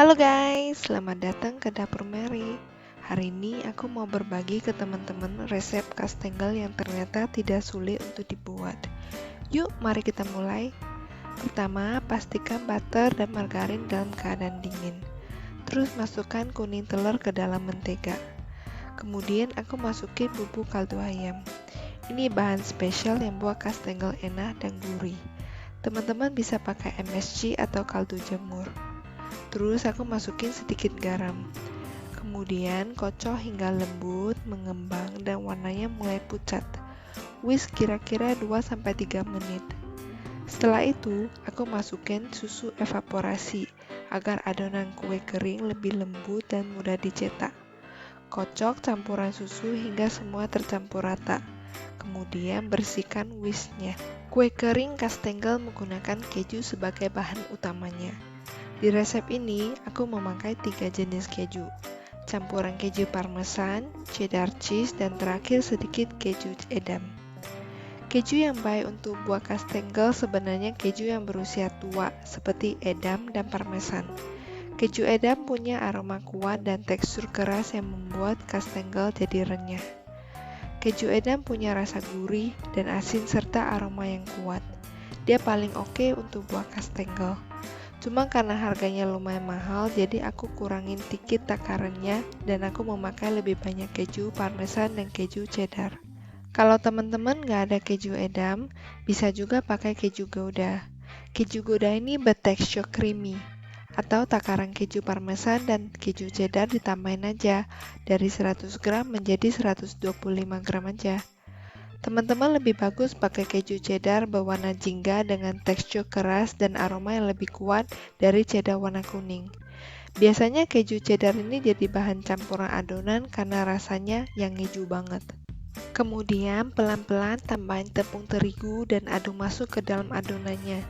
Halo guys, selamat datang ke Dapur Mary. Hari ini aku mau berbagi ke teman-teman resep kastengel yang ternyata tidak sulit untuk dibuat. Yuk, mari kita mulai. Pertama, pastikan butter dan margarin dalam keadaan dingin. Terus masukkan kuning telur ke dalam mentega. Kemudian aku masukin bubuk kaldu ayam. Ini bahan spesial yang buat kastengel enak dan gurih. Teman-teman bisa pakai MSG atau kaldu jamur. Terus aku masukin sedikit garam. Kemudian kocok hingga lembut, mengembang dan warnanya mulai pucat. Whisk kira-kira 2-3 menit. Setelah itu, aku masukin susu evaporasi agar adonan kue kering lebih lembut dan mudah dicetak. Kocok campuran susu hingga semua tercampur rata. Kemudian bersihkan whisknya. Kue kering kastengel menggunakan keju sebagai bahan utamanya. Di resep ini, aku memakai 3 jenis keju, campuran keju parmesan, cheddar cheese, dan terakhir sedikit keju edam. Keju yang baik untuk buah kastengel sebenarnya keju yang berusia tua, seperti edam dan parmesan. Keju edam punya aroma kuat dan tekstur keras yang membuat kastengel jadi renyah. Keju edam punya rasa gurih dan asin serta aroma yang kuat. Dia paling oke untuk buah kastengel. Cuma karena harganya lumayan mahal, jadi aku kurangin dikit takarannya dan aku memakai lebih banyak keju parmesan dan keju cheddar. Kalau teman-teman nggak ada keju edam, bisa juga pakai keju gouda. Keju gouda ini bertekstur creamy. Atau takaran keju parmesan dan keju cheddar ditambahin aja, dari 100 gram menjadi 125 gram aja. Teman-teman lebih bagus pakai keju cheddar berwarna jingga dengan tekstur keras dan aroma yang lebih kuat dari cheddar warna kuning. Biasanya keju cheddar ini jadi bahan campuran adonan karena rasanya yang ngeju banget. Kemudian pelan-pelan tambahin tepung terigu dan aduk masuk ke dalam adonannya.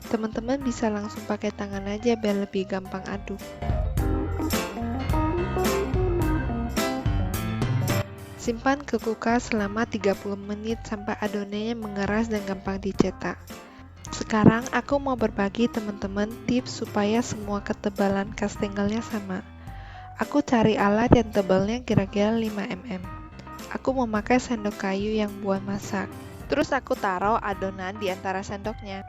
Teman-teman bisa langsung pakai tangan aja biar lebih gampang aduk. Simpan ke kulkas selama 30 menit sampai adonannya mengeras dan gampang dicetak. Sekarang aku mau berbagi teman-teman tips supaya semua ketebalan kastengelnya sama. Aku cari alat yang tebalnya kira-kira 5 mm. Aku memakai sendok kayu yang buat masak. Terus aku taruh adonan di antara sendoknya.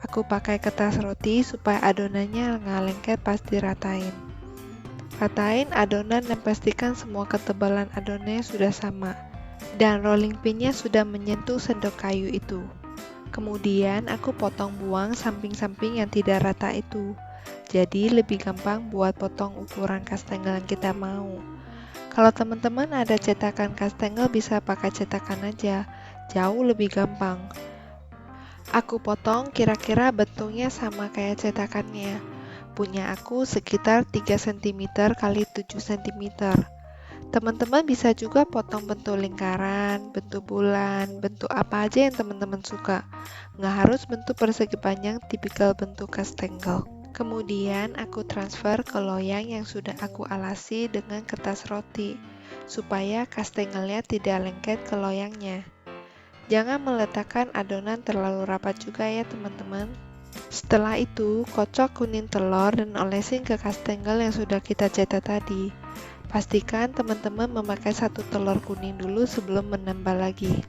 Aku pakai kertas roti supaya adonannya nggak lengket pas diratain. Ratain adonan dan pastikan semua ketebalan adonannya sudah sama dan rolling pinnya sudah menyentuh sendok kayu itu. Kemudian aku potong buang samping-samping yang tidak rata itu. Jadi lebih gampang buat potong ukuran kastengel yang kita mau. Kalau teman-teman ada cetakan kastengel bisa pakai cetakan aja, jauh lebih gampang. Aku potong kira-kira bentuknya sama kayak cetakannya. Punya aku sekitar 3 cm x 7 cm. Teman-teman bisa juga potong bentuk lingkaran, bentuk bulan, bentuk apa aja yang teman-teman suka. Nggak harus bentuk persegi panjang tipikal bentuk kastengel. Kemudian aku transfer ke loyang yang sudah aku alasi dengan kertas roti, supaya kastengelnya tidak lengket ke loyangnya. Jangan meletakkan adonan terlalu rapat juga ya teman-teman. Setelah itu, kocok kuning telur dan olesin ke kastengel yang sudah kita cetak tadi. Pastikan teman-teman memakai 1 telur kuning dulu sebelum menambah lagi.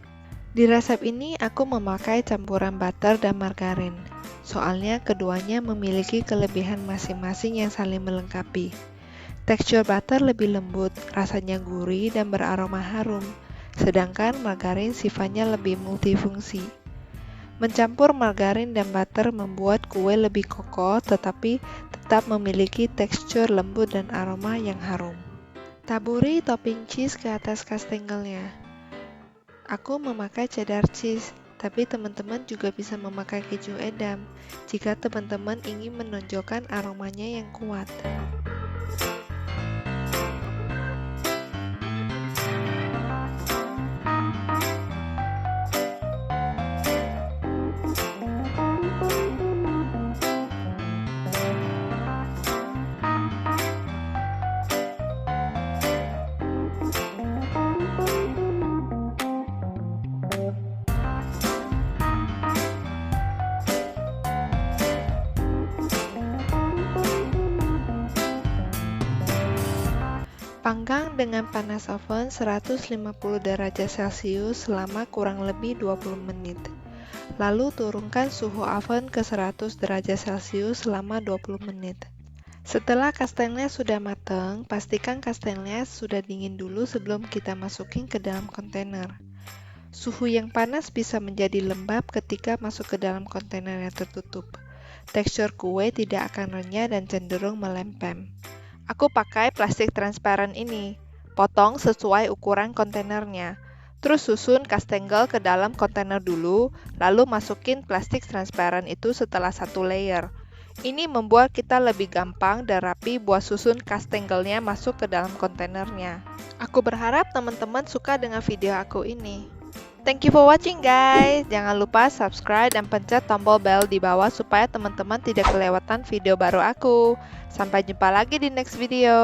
Di resep ini aku memakai campuran butter dan margarin. Soalnya keduanya memiliki kelebihan masing-masing yang saling melengkapi. Tekstur butter lebih lembut, rasanya gurih dan beraroma harum. Sedangkan margarin sifatnya lebih multifungsi. Mencampur margarin dan butter membuat kue lebih kokoh tetapi tetap memiliki tekstur lembut dan aroma yang harum. Taburi topping cheese ke atas kastengelnya. Aku memakai cheddar cheese, tapi teman-teman juga bisa memakai keju edam jika teman-teman ingin menonjolkan aromanya yang kuat. Panggang dengan panas oven 150 derajat Celcius selama kurang lebih 20 menit. Lalu turunkan suhu oven ke 100 derajat Celcius selama 20 menit. Setelah kastengnya sudah matang, pastikan kastengnya sudah dingin dulu sebelum kita masukin ke dalam kontainer. Suhu yang panas bisa menjadi lembab ketika masuk ke dalam kontainer yang tertutup. Tekstur kue tidak akan renyah dan cenderung melempem. Aku pakai plastik transparan ini. Potong sesuai ukuran kontainernya. Terus susun kastengel ke dalam kontainer dulu, lalu masukin plastik transparan itu setelah satu layer. Ini membuat kita lebih gampang dan rapi buat susun kastengelnya masuk ke dalam kontainernya. Aku berharap teman-teman suka dengan video aku ini. Thank you for watching guys. Jangan lupa subscribe dan pencet tombol bell di bawah supaya teman-teman tidak kelewatan video baru aku. Sampai jumpa lagi di next video.